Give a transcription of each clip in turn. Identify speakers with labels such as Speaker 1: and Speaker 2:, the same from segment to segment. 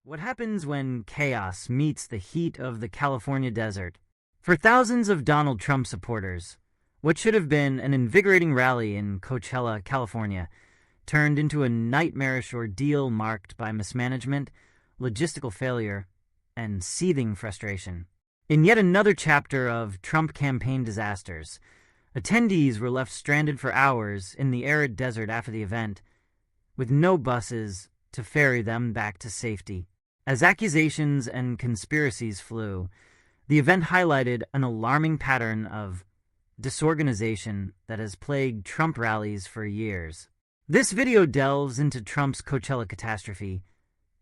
Speaker 1: What happens when chaos meets the heat of the California desert? For thousands of Donald Trump supporters, what should have been an invigorating rally in Coachella, California, turned into a nightmarish ordeal marked by mismanagement, logistical failure, and seething frustration. In yet another chapter of Trump campaign disasters, attendees were left stranded for hours in the arid desert after the event, with no buses to ferry them back to safety. As accusations and conspiracies flew, the event highlighted an alarming pattern of disorganization that has plagued Trump rallies for years. This video delves into Trump's Coachella catastrophe,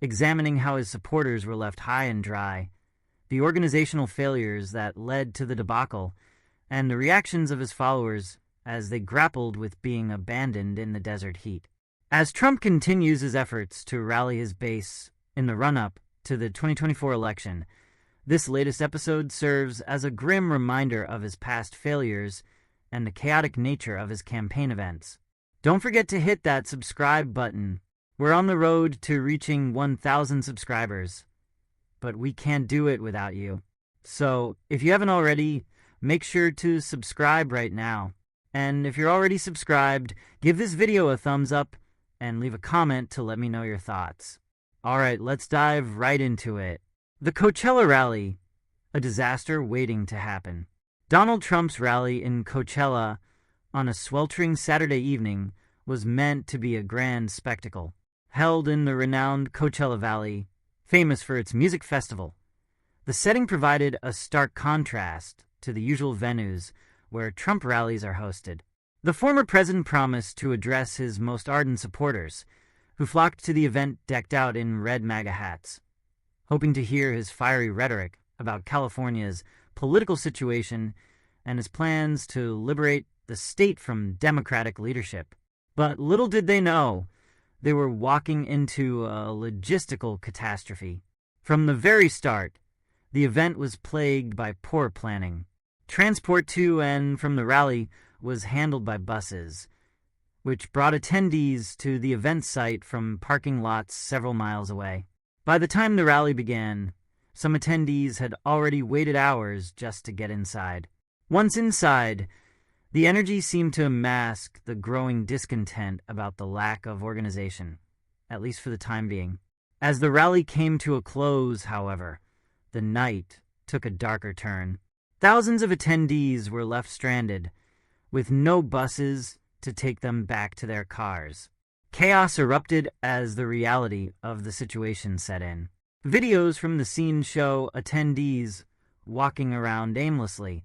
Speaker 1: examining how his supporters were left high and dry, the organizational failures that led to the debacle, and the reactions of his followers as they grappled with being abandoned in the desert heat. As Trump continues his efforts to rally his base in the run-up to the 2024 election, this latest episode serves as a grim reminder of his past failures and the chaotic nature of his campaign events. Don't forget to hit that subscribe button. We're on the road to reaching 1,000 subscribers, but we can't do it without you. So, if you haven't already, make sure to subscribe right now. And if you're already subscribed, give this video a thumbs up and leave a comment to let me know your thoughts. Alright, let's dive right into it. The Coachella rally, a disaster waiting to happen. Donald Trump's rally in Coachella on a sweltering Saturday evening was meant to be a grand spectacle. Held in the renowned Coachella Valley, famous for its music festival, the setting provided a stark contrast to the usual venues where Trump rallies are hosted. The former president promised to address his most ardent supporters, who flocked to the event decked out in red MAGA hats, hoping to hear his fiery rhetoric about California's political situation and his plans to liberate the state from Democratic leadership. But little did they know, they were walking into a logistical catastrophe. From the very start, the event was plagued by poor planning. Transport to and from the rally was handled by buses, which brought attendees to the event site from parking lots several miles away. By the time the rally began, some attendees had already waited hours just to get inside. Once inside, the energy seemed to mask the growing discontent about the lack of organization, at least for the time being. As the rally came to a close, however, the night took a darker turn. Thousands of attendees were left stranded, with no buses to take them back to their cars. Chaos erupted as the reality of the situation set in. Videos from the scene show attendees walking around aimlessly,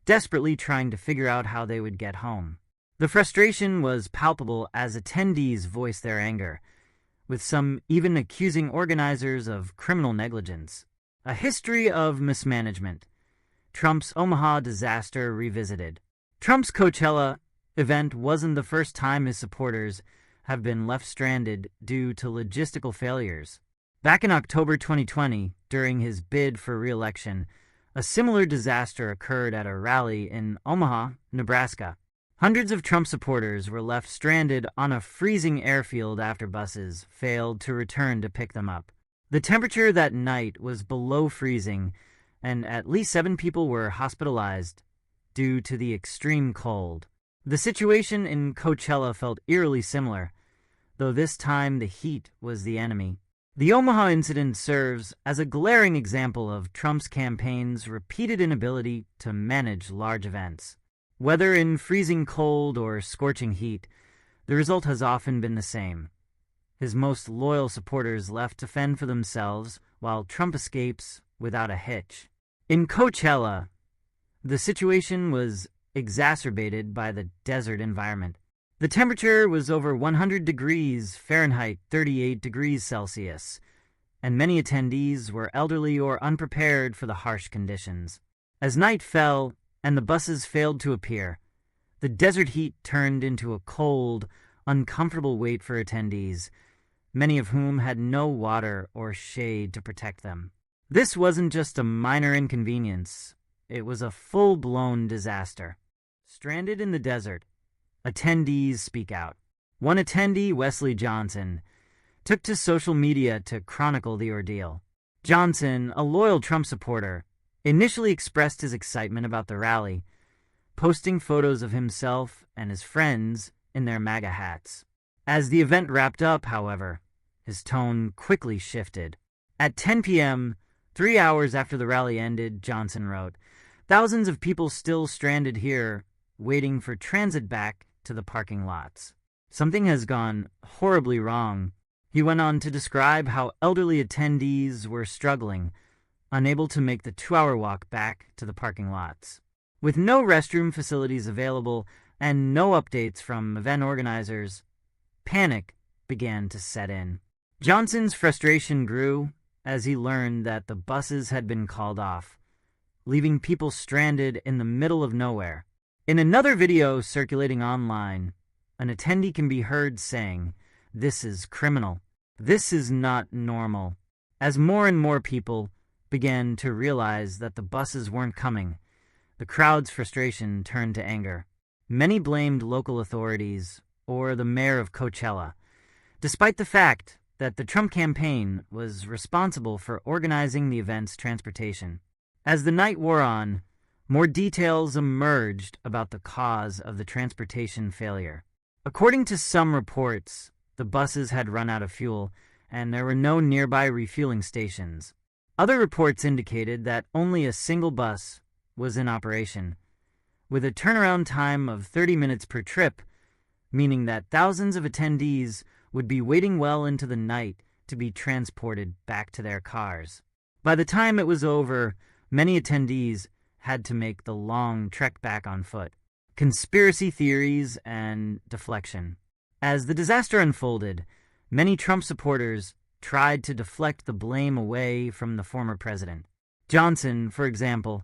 Speaker 1: desperately trying to figure out how they would get home. The frustration was palpable as attendees voiced their anger, with some even accusing organizers of criminal negligence. A history of mismanagement. Trump's Omaha disaster revisited. Trump's Coachella event wasn't the first time his supporters have been left stranded due to logistical failures. Back in October 2020, during his bid for re-election, a similar disaster occurred at a rally in Omaha, Nebraska. Hundreds of Trump supporters were left stranded on a freezing airfield after buses failed to return to pick them up. The temperature that night was below freezing, and at least 7 people were hospitalized due to the extreme cold. The situation in Coachella felt eerily similar, though this time the heat was the enemy. The Omaha incident serves as a glaring example of Trump's campaign's repeated inability to manage large events. Whether in freezing cold or scorching heat, the result has often been the same. His most loyal supporters left to fend for themselves, while Trump escapes without a hitch. In Coachella, the situation was exacerbated by the desert environment. The temperature was over 100 degrees Fahrenheit, 38 degrees Celsius, and many attendees were elderly or unprepared for the harsh conditions. As night fell and the buses failed to appear, the desert heat turned into a cold, uncomfortable wait for attendees, many of whom had no water or shade to protect them. This wasn't just a minor inconvenience, it was a full-blown disaster. Stranded in the desert, attendees speak out. One attendee, Wesley Johnson, took to social media to chronicle the ordeal. Johnson, a loyal Trump supporter, initially expressed his excitement about the rally, posting photos of himself and his friends in their MAGA hats. As the event wrapped up, however, his tone quickly shifted. At 10 p.m., 3 hours after the rally ended, Johnson wrote, "Thousands of people still stranded here, waiting for transit back to the parking lots. Something has gone horribly wrong." He went on to describe how elderly attendees were struggling, unable to make the 2-hour walk back to the parking lots. With no restroom facilities available and no updates from event organizers, panic began to set in. Johnson's frustration grew as he learned that the buses had been called off, leaving people stranded in the middle of nowhere. In another video circulating online, an attendee can be heard saying, "This is criminal. This is not normal." As more and more people began to realize that the buses weren't coming, the crowd's frustration turned to anger. Many blamed local authorities or the mayor of Coachella, despite the fact that the Trump campaign was responsible for organizing the event's transportation. As the night wore on, more details emerged about the cause of the transportation failure. According to some reports, the buses had run out of fuel, and there were no nearby refueling stations. Other reports indicated that only a single bus was in operation, with a turnaround time of 30 minutes per trip, meaning that thousands of attendees would be waiting well into the night to be transported back to their cars. By the time it was over, many attendees had to make the long trek back on foot. Conspiracy theories and deflection. As the disaster unfolded, many Trump supporters tried to deflect the blame away from the former president. Johnson, for example,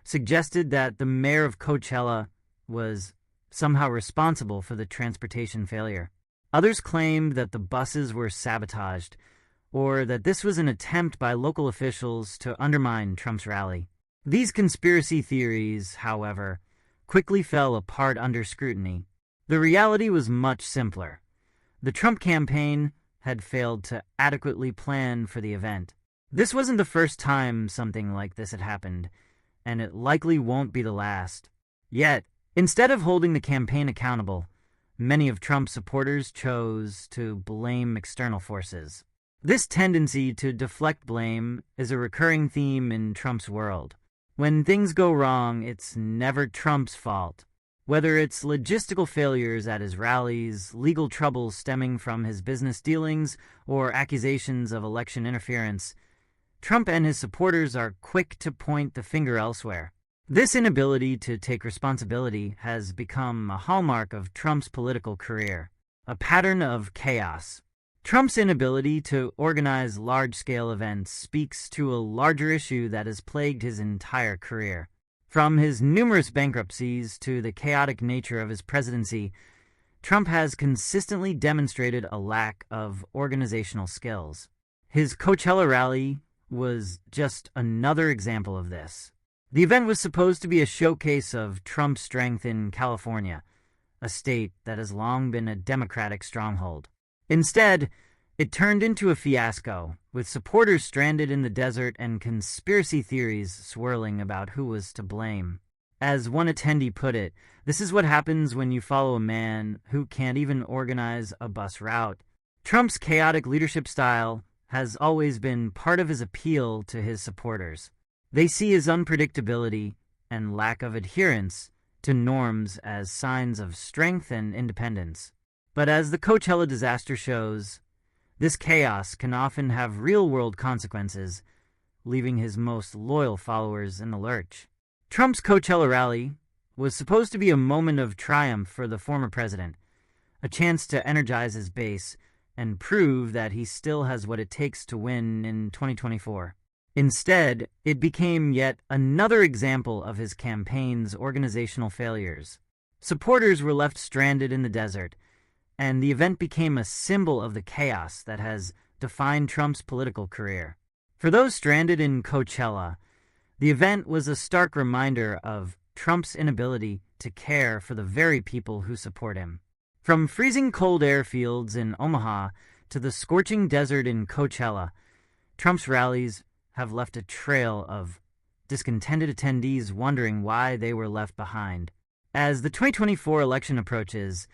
Speaker 1: suggested that the mayor of Coachella was somehow responsible for the transportation failure. Others claimed that the buses were sabotaged, or that this was an attempt by local officials to undermine Trump's rally. These conspiracy theories, however, quickly fell apart under scrutiny. The reality was much simpler. The Trump campaign had failed to adequately plan for the event. This wasn't the first time something like this had happened, and it likely won't be the last. Yet, instead of holding the campaign accountable, many of Trump's supporters chose to blame external forces. This tendency to deflect blame is a recurring theme in Trump's world. When things go wrong, it's never Trump's fault. Whether it's logistical failures at his rallies, legal troubles stemming from his business dealings, or accusations of election interference, Trump and his supporters are quick to point the finger elsewhere. This inability to take responsibility has become a hallmark of Trump's political career, a pattern of chaos. Trump's inability to organize large-scale events speaks to a larger issue that has plagued his entire career. From his numerous bankruptcies to the chaotic nature of his presidency, Trump has consistently demonstrated a lack of organizational skills. His Coachella rally was just another example of this. The event was supposed to be a showcase of Trump's strength in California, a state that has long been a Democratic stronghold. Instead, it turned into a fiasco, with supporters stranded in the desert and conspiracy theories swirling about who was to blame. As one attendee put it, "This is what happens when you follow a man who can't even organize a bus route." Trump's chaotic leadership style has always been part of his appeal to his supporters. They see his unpredictability and lack of adherence to norms as signs of strength and independence. But as the Coachella disaster shows, this chaos can often have real-world consequences, leaving his most loyal followers in the lurch. Trump's Coachella rally was supposed to be a moment of triumph for the former president, a chance to energize his base and prove that he still has what it takes to win in 2024. Instead, it became yet another example of his campaign's organizational failures. Supporters were left stranded in the desert, and the event became a symbol of the chaos that has defined Trump's political career. For those stranded in Coachella, the event was a stark reminder of Trump's inability to care for the very people who support him. From freezing cold airfields in Omaha to the scorching desert in Coachella, Trump's rallies have left a trail of discontented attendees wondering why they were left behind. As the 2024 election approaches,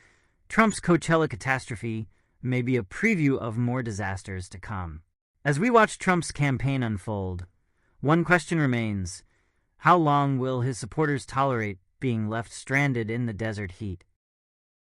Speaker 1: Trump's Coachella catastrophe may be a preview of more disasters to come. As we watch Trump's campaign unfold, one question remains: how long will his supporters tolerate being left stranded in the desert heat?